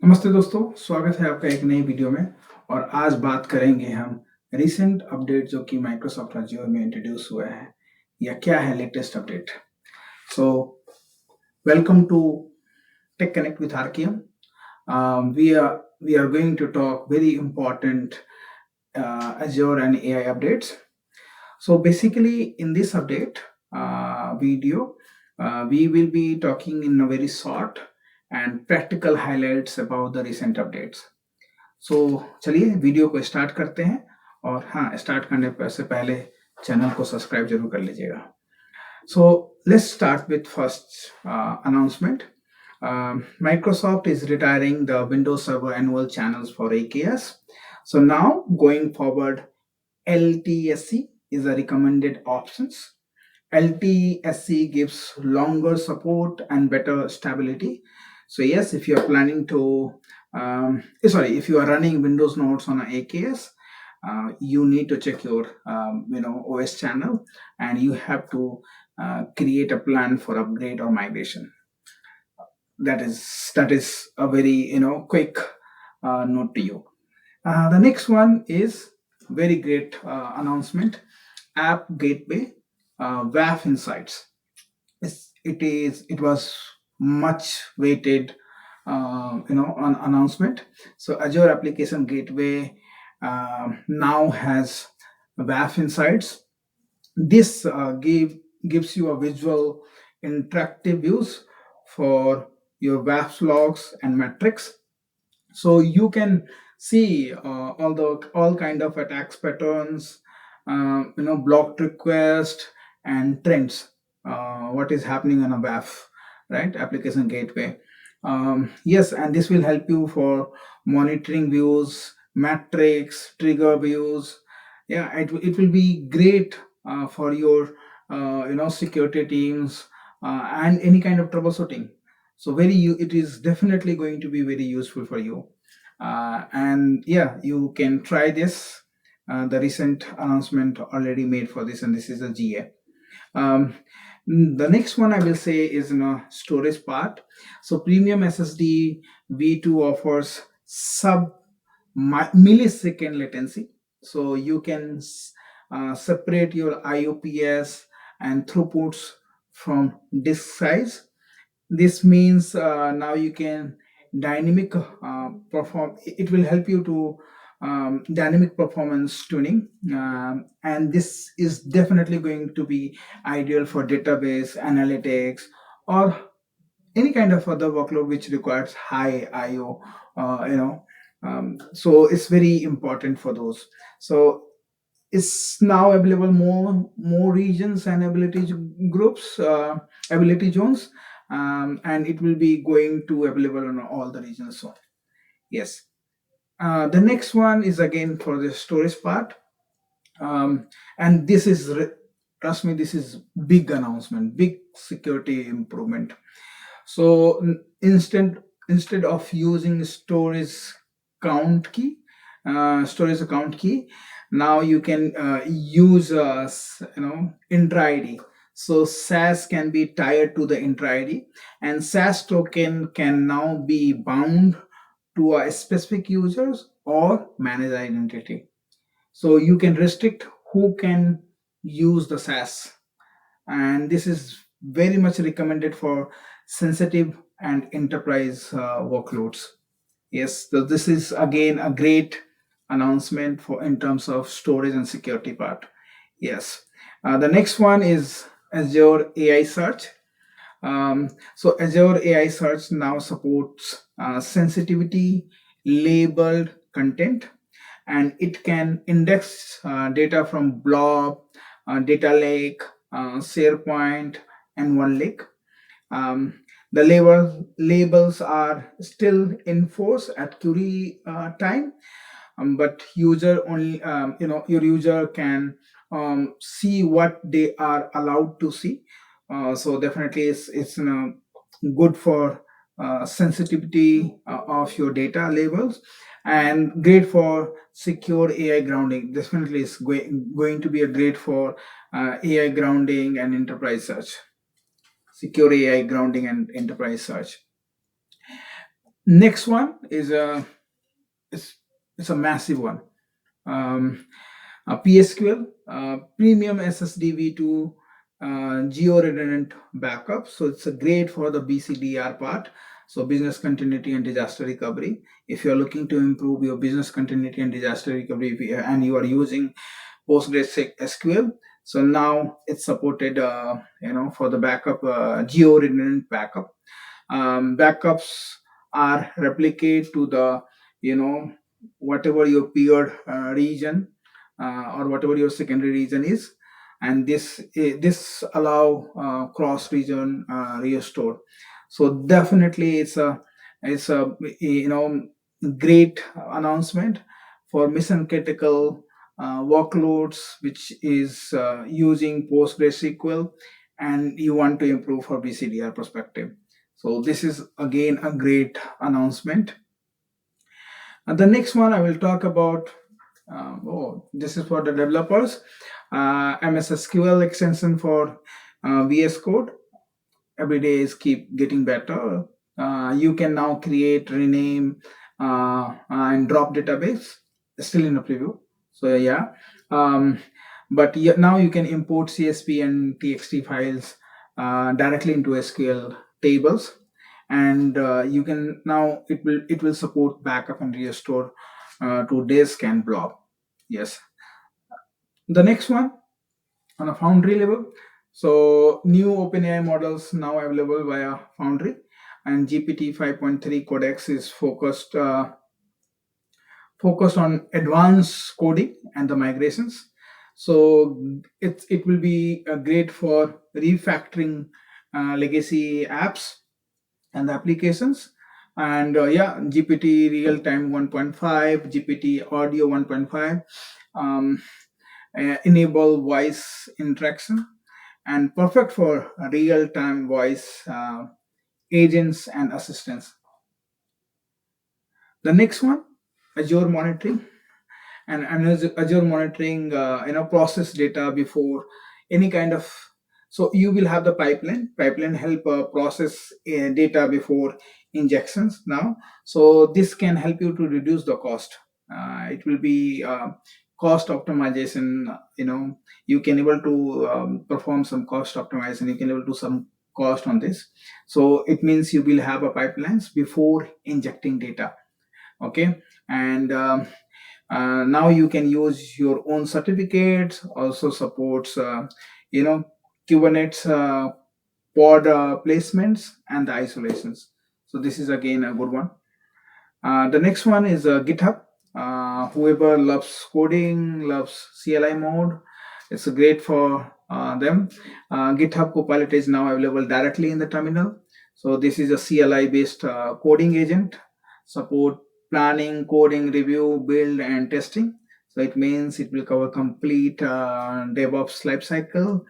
नमस्ते दोस्तों, स्वागत है आपका एक नई वीडियो में। और आज बात करेंगे हम रिसेंट अपडेट जो कि माइक्रोसॉफ्ट अज्योर में इंट्रोड्यूस हुआ है या क्या है latest update. So welcome to tech connect with RKM. We are going to talk very important Azure and AI updates. So basically in this update video we will be talking in a very short and practical highlights about the recent updates. सो चलिए video को start करते हैं। और हाँ, start करने से पहले channel को सब्सक्राइब जरूर कर लीजिएगा। So let's start with first announcement. Microsoft is retiring the Windows Server annual channels for AKS. So now going forward, LTSC is a recommended options. LTSC gives longer support and better stability. So yes, if you are planning to if you are running Windows nodes on AKS, you need to check your OS channel, and you have to create a plan for upgrade or migration. That is a very quick note to you. The next one is very great announcement. App Gateway WAF Insights. It was much waited on announcement. So Azure Application Gateway now has WAF Insights. This gives you a visual interactive views for your WAF logs and metrics. So you can see all kind of attacks patterns, blocked request and trends, what is happening on a WAF, right? Application Gateway. Yes, and this will help you for monitoring views, metrics, trigger views. Yeah, it will be great for your security teams and any kind of troubleshooting. So it is definitely going to be very useful for you. And yeah, you can try this. The recent announcement already made for this, and this is a GA. The next one I will say is in a storage part. So premium SSD V2 offers sub millisecond latency. So you can separate your IOPS and throughputs from disk size. This means now you can dynamic perform. It will help you to dynamic performance tuning, and this is definitely going to be ideal for database analytics or any kind of other workload which requires high IO. So it's very important for those. So it's now available more regions and groups, ability zones, and it will be going to available on all the regions. So yes, the next one is again for the storage part, and this is trust me, this is big announcement, big security improvement. So instead of using storage account key, now you can use Entra ID. So SAS can be tied to the Entra ID, and SAS token can now be bound to a specific users or managed identity. So you can restrict who can use the SAS, and this is very much recommended for sensitive and enterprise workloads. Yes, so this is again a great announcement for in terms of storage and security part. Yes, the next one is Azure AI Search. So Azure AI Search now supports sensitivity labeled content, and it can index data from Blob, Data Lake, SharePoint, and OneLake. The labels are still in force at query time, but your user can see what they are allowed to see. So definitely it's good for sensitivity of your data labels, and great for secure AI grounding. Definitely is going to be a great for AI grounding and enterprise search, secure AI grounding and enterprise search. Next one is it's, it's a massive one. Um, PSQL, Premium SSDV2 geo-redundant backup. So it's a great for the BCDR part. So business continuity and disaster recovery. If you're looking to improve your business continuity and disaster recovery, and you are using PostgreSQL, so now it's supported, for the backup, geo-redundant backup. Backups are replicate to the, you know whatever your peer region, or whatever your secondary region is, and this allow cross region restore. So definitely it's a great announcement for mission critical workloads which is using PostgreSQL, and you want to improve for BCDR perspective. So this is again a great announcement. And the next one I will talk about, this is for the developers, MSSQL extension for VS Code. Every day is keep getting better. You can now create, rename, and drop database. Still in a preview. So yeah, um, but now you can import CSV and TXT files directly into SQL tables, and you can now it will support backup and restore to disk and blob. Yes. The next one on a Foundry level. So new OpenAI models now available via Foundry, and GPT 5.3 codex is focused on advanced coding and the migrations. So it will be great for refactoring legacy apps and the applications. And yeah, GPT Realtime 1.5, GPT-Audio 1.5 um, enable voice interaction, and perfect for real-time voice agents and assistants. The next one, Azure monitoring, and Azure monitoring, process data before any kind of. So you will have the pipeline help process data before injections now. So this can help you to reduce the cost. It will be cost optimization. You can able to perform some cost optimization. You can able to some cost on this. So it means you will have a pipelines before injecting data. Okay. And now you can use your own certificates. Also supports Kubernetes pod placements and the isolations. So this is again a good one. The next one is GitHub. Whoever loves coding, loves CLI mode, it's great for them. GitHub Copilot is now available directly in the terminal. So this is a CLI based coding agent, support planning, coding, review, build, and testing. So it means it will cover complete DevOps lifecycle,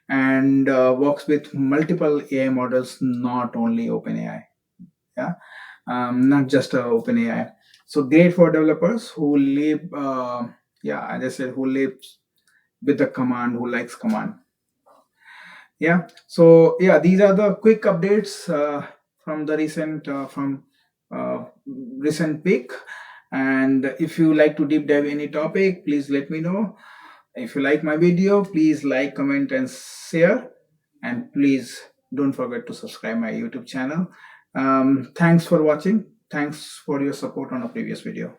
and works with multiple AI models, not only OpenAI. Yeah, not just OpenAI. So great for developers who live, yeah, as I said, who lives with the command, who likes command. Yeah. So yeah, these are the quick updates from the recent week. And if you like to deep dive any topic, please let me know. If you like my video, please like, comment, and share. And please don't forget to subscribe my YouTube channel. Thanks for watching. Thanks for your support on a previous video.